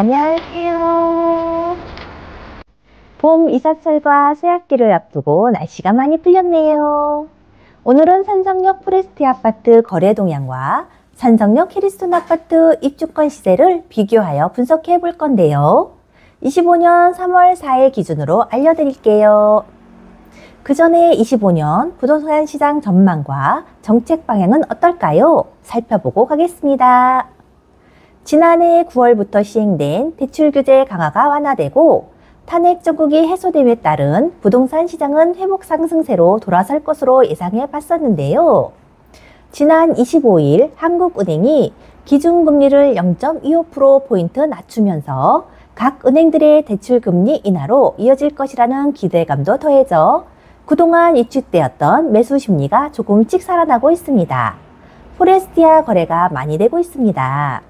안녕하세요. 봄 이사철과 새학기를 앞두고 날씨가 많이 풀렸네요. 오늘은 산성역 포레스트 아파트 거래 동향과 산성역 캐리스톤 아파트 입주권 시세를 비교하여 분석해 볼 건데요. 25년 3월 4일 기준으로 알려드릴게요. 그 전에 25년 부동산 시장 전망과 정책 방향은 어떨까요? 살펴보고 가겠습니다. 지난해 9월부터 시행된 대출 규제 강화가 완화되고 탄핵 정국이 해소됨에 따른 부동산 시장은 회복 상승세로 돌아설 것으로 예상해 봤었는데요. 지난 25일 한국은행이 기준금리를 0.25%포인트 낮추면서 각 은행들의 대출금리 인하로 이어질 것이라는 기대감도 더해져 그동안 위축되었던 매수 심리가 조금씩 살아나고 있습니다. 포레스티아 거래가 많이 되고 있습니다.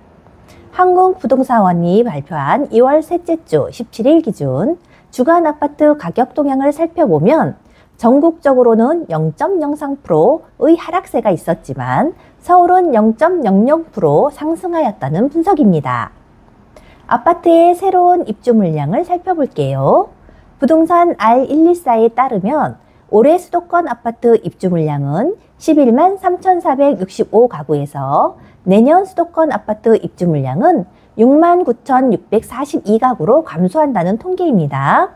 한국부동산원이 발표한 2월 셋째 주 17일 기준 주간 아파트 가격 동향을 살펴보면 전국적으로는 0.03%의 하락세가 있었지만 서울은 0.00% 상승하였다는 분석입니다. 아파트의 새로운 입주 물량을 살펴볼게요. 부동산 R124에 따르면 올해 수도권 아파트 입주 물량은 11만 3,465가구에서 내년 수도권 아파트 입주 물량은 6만 9,642가구로 감소한다는 통계입니다.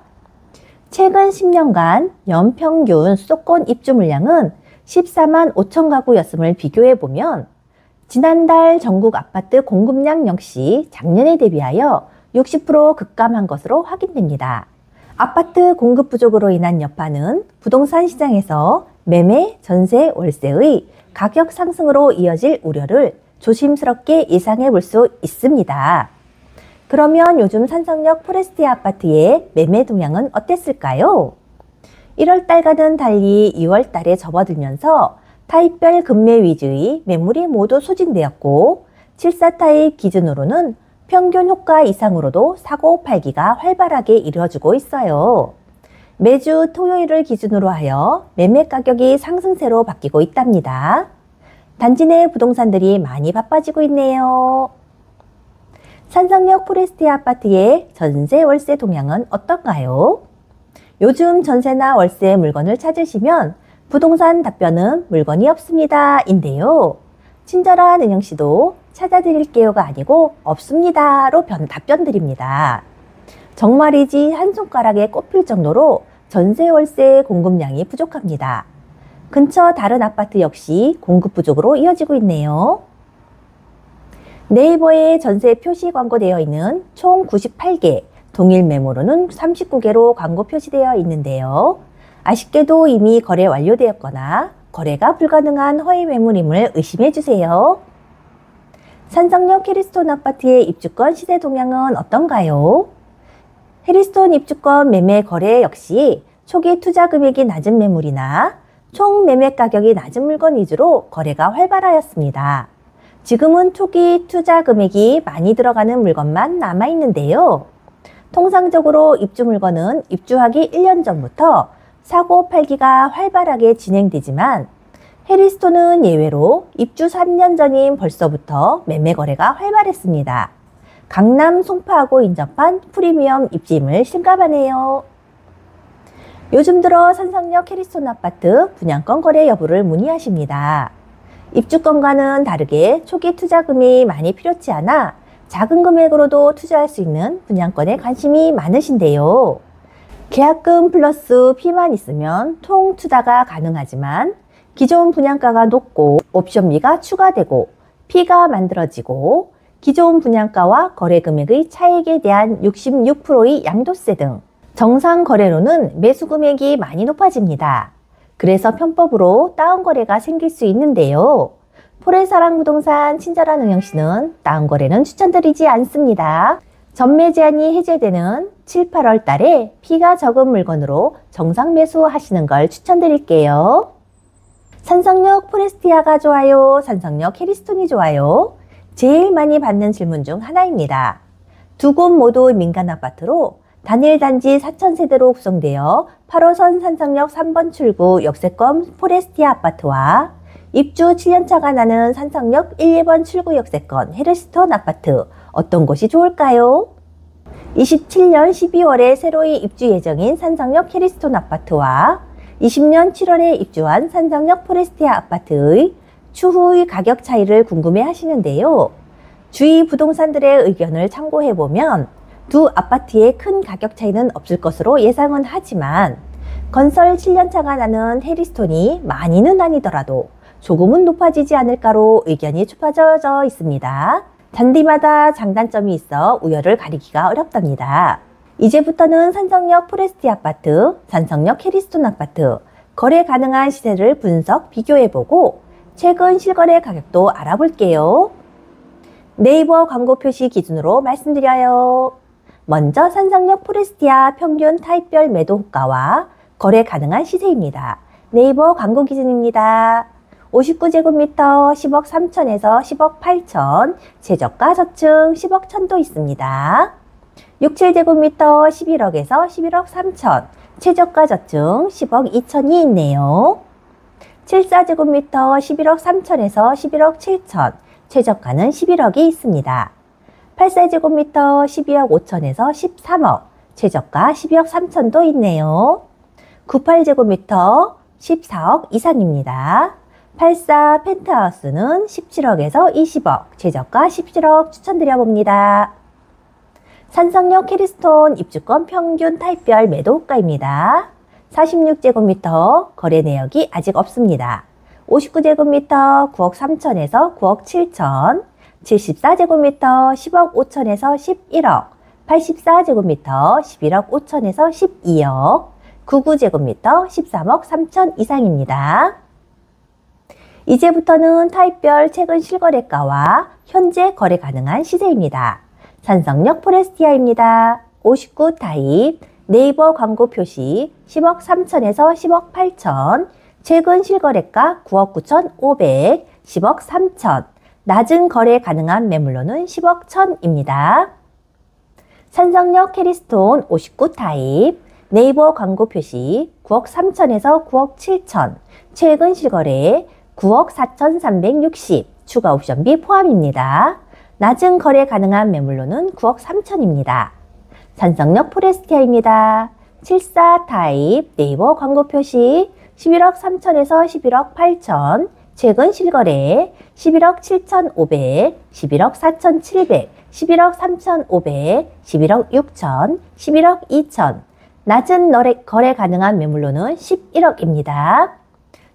최근 10년간 연평균 수도권 입주 물량은 14만 5천 가구였음을 비교해보면 지난달 전국 아파트 공급량 역시 작년에 대비하여 60% 급감한 것으로 확인됩니다. 아파트 공급 부족으로 인한 여파는 부동산 시장에서 매매, 전세, 월세의 가격 상승으로 이어질 우려를 조심스럽게 예상해 볼 수 있습니다. 그러면 요즘 산성역 포레스티아 아파트의 매매 동향은 어땠을까요? 1월 달과는 달리 2월 달에 접어들면서 타입별 급매 위주의 매물이 모두 소진되었고 7사 타입 기준으로는 평균 효과 이상으로도 사고 팔기가 활발하게 이루어지고 있어요. 매주 토요일을 기준으로 하여 매매 가격이 상승세로 바뀌고 있답니다. 단지 내 부동산들이 많이 바빠지고 있네요. 산성역 포레스티아 아파트의 전세 월세 동향은 어떤가요? 요즘 전세나 월세 물건을 찾으시면 부동산 답변은 물건이 없습니다 인데요. 친절한 은영씨도 찾아드릴게요가 아니고 없습니다로 답변 드립니다. 정말이지 한 손가락에 꼽힐 정도로 전세 월세 공급량이 부족합니다. 근처 다른 아파트 역시 공급 부족으로 이어지고 있네요. 네이버에 전세 표시 광고되어 있는 총 98개, 동일 메모로는 39개로 광고 표시되어 있는데요. 아쉽게도 이미 거래 완료되었거나 거래가 불가능한 허위 매물임을 의심해 주세요. 산성역 캐리스톤 아파트의 입주권 시세 동향은 어떤가요? 캐리스톤 입주권 매매 거래 역시 초기 투자 금액이 낮은 매물이나 총 매매 가격이 낮은 물건 위주로 거래가 활발하였습니다. 지금은 초기 투자 금액이 많이 들어가는 물건만 남아있는데요. 통상적으로 입주 물건은 입주하기 1년 전부터 사고 팔기가 활발하게 진행되지만 해리스톤은 예외로 입주 3년 전인 벌써부터 매매 거래가 활발했습니다. 강남 송파하고 인접한 프리미엄 입지임을 실감하네요. 요즘 들어 산성역 해리스톤 아파트 분양권 거래 여부를 문의하십니다. 입주권과는 다르게 초기 투자금이 많이 필요치 않아 작은 금액으로도 투자할 수 있는 분양권에 관심이 많으신데요. 계약금 플러스 피만 있으면 통 투자가 가능하지만 기존 분양가가 높고 옵션비가 추가되고 피가 만들어지고 기존 분양가와 거래 금액의 차익에 대한 66%의 양도세 등 정상 거래로는 매수 금액이 많이 높아집니다. 그래서 편법으로 다운거래가 생길 수 있는데요. 포레사랑 부동산 친절한 은영씨는 다운거래는 추천드리지 않습니다. 전매 제한이 해제되는 7, 8월 달에 피가 적은 물건으로 정상 매수하시는 걸 추천드릴게요. 산성역 포레스티아가 좋아요? 산성역 캐리스톤이 좋아요? 제일 많이 받는 질문 중 하나입니다. 두 곳 모두 민간 아파트로 단일 단지 4,000세대로 구성되어 8호선 산성역 3번 출구 역세권 포레스티아 아파트와 입주 7년차가 나는 산성역 1, 2번 출구 역세권 해리스톤 아파트 어떤 곳이 좋을까요? 27년 12월에 새로이 입주 예정인 산성역 캐리스톤 아파트와 20년 7월에 입주한 산성역 포레스티아 아파트의 추후의 가격 차이를 궁금해 하시는데요. 주위 부동산들의 의견을 참고해보면 두 아파트의 큰 가격 차이는 없을 것으로 예상은 하지만 건설 7년차가 나는 해리스톤이 많이는 아니더라도 조금은 높아지지 않을까로 의견이 좁혀져 있습니다. 잔디마다 장단점이 있어 우열을 가리기가 어렵답니다. 이제부터는 산성역 포레스티 아파트, 산성역 해리스톤 아파트, 거래 가능한 시세를 분석, 비교해보고 최근 실거래 가격도 알아볼게요. 네이버 광고 표시 기준으로 말씀드려요. 먼저 산성역 포레스티아 평균 타입별 매도 호가와 거래 가능한 시세입니다. 네이버 광고 기준입니다. 59제곱미터 10억 3천에서 10억 8천, 최저가 저층 10억 1천도 있습니다. 67제곱미터 11억에서 11억 3천, 최저가 저층 10억 2천이 있네요. 74제곱미터 11억 3천에서 11억 7천, 최저가는 11억이 있습니다. 84제곱미터 12억 5천에서 13억, 최저가 12억 3천도 있네요. 98제곱미터 14억 이상입니다. 84 펜트하우스는 17억에서 20억, 최저가 17억 추천드려봅니다. 산성역 캐리스톤 입주권 평균 타입별 매도 호가입니다. 46제곱미터 거래 내역이 아직 없습니다. 59제곱미터 9억 3천에서 9억 7천, 74제곱미터 10억 5천에서 11억, 84제곱미터 11억 5천에서 12억, 99제곱미터 13억 3천 이상입니다. 이제부터는 타입별 최근 실거래가와 현재 거래 가능한 시세입니다. 산성역 포레스티아입니다. 59 타입, 네이버 광고 표시 10억 3천에서 10억 8천, 최근 실거래가 9억 9천 5백, 10억 3천, 낮은 거래 가능한 매물로는 10억 1천입니다. 산성역 캐리스톤 59 타입, 네이버 광고 표시 9억 3천에서 9억 7천, 최근 실거래 9억 4천360, 추가 옵션비 포함입니다. 낮은 거래 가능한 매물로는 9억 3천입니다. 산성역 포레스티아입니다. 74 타입, 네이버 광고 표시 11억 3천에서 11억 8천, 최근 실거래 11억 7천 5백, 11억 4천 7백, 11억 3천 5백, 11억 6천, 11억 2천, 낮은 거래 가능한 매물로는 11억입니다.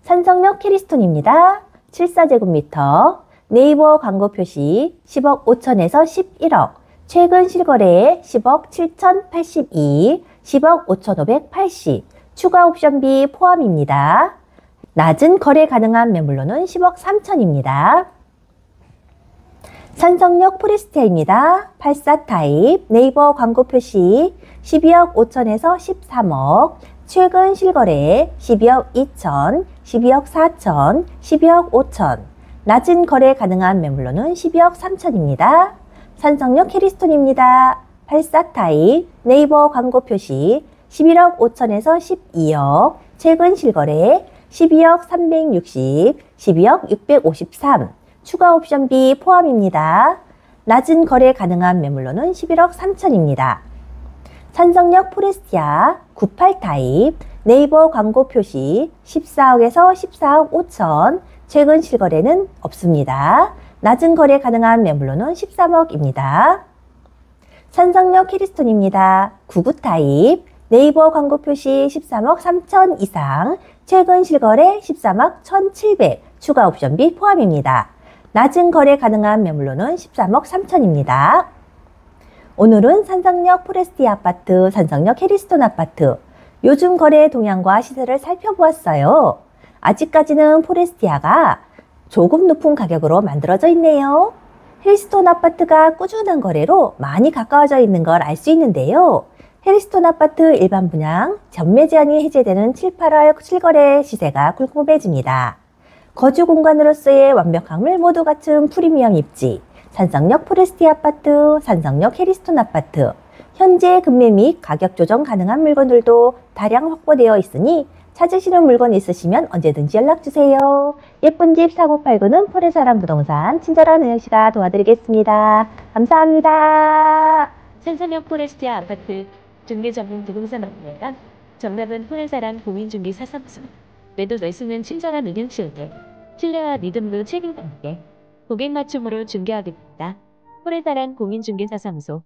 산성역 캐리스톤입니다. 74제곱미터, 네이버 광고 표시 10억 5천에서 11억, 최근 실거래 10억 7천 82, 10억 5천 580, 추가 옵션비 포함입니다. 낮은 거래 가능한 매물로는 10억 3천입니다. 산성역 포레스티아입니다. 84 타입, 네이버 광고 표시 12억 5천에서 13억, 최근 실거래 12억 2천, 12억 4천, 12억 5천, 낮은 거래 가능한 매물로는 12억 3천입니다. 산성역 캐리스톤입니다. 84 타입, 네이버 광고 표시 11억 5천에서 12억, 최근 실거래 12억 360, 12억 653, 추가 옵션비 포함입니다. 낮은 거래 가능한 매물로는 11억 3천입니다. 산성역 포레스티아 98 타입, 네이버 광고 표시 14억에서 14억 5천, 최근 실거래는 없습니다. 낮은 거래 가능한 매물로는 13억입니다. 산성역 캐리스톤입니다. 99 타입, 네이버 광고 표시 13억 3천 이상, 최근 실거래 13억 1,700, 추가 옵션비 포함입니다. 낮은 거래 가능한 매물로는 13억 3천입니다. 오늘은 산성역 포레스티 아파트, 산성역 해리스톤 아파트, 요즘 거래 동향과 시세를 살펴보았어요. 아직까지는 포레스티아가 조금 높은 가격으로 만들어져 있네요. 해리스톤 아파트가 꾸준한 거래로 많이 가까워져 있는 걸 알 수 있는데요. 해리스톤 아파트 일반 분양, 전매 제한이 해제되는 7, 8월 실거래 시세가 궁금해집니다. 거주 공간으로서의 완벽함을 모두 갖춘 프리미엄 입지, 산성역 포레스티 아파트, 산성역 해리스톤 아파트, 현재 금매 및 가격 조정 가능한 물건들도 다량 확보되어 있으니 찾으시는 물건 있으시면 언제든지 연락주세요. 예쁜 집 사고 팔구는 포레사람 부동산 친절한 은영씨가 도와드리겠습니다. 감사합니다. 한산역 포레스티아 아파트 중개 전문 부동산 업체가 정답은 포레사랑 공인중개 사사무소. 매도 매수는 친절한 운영시운에 신뢰와 믿음으로 책임감 있게 고객 맞춤으로 중개하겠습니다. 포레사랑 공인중개 사사무소.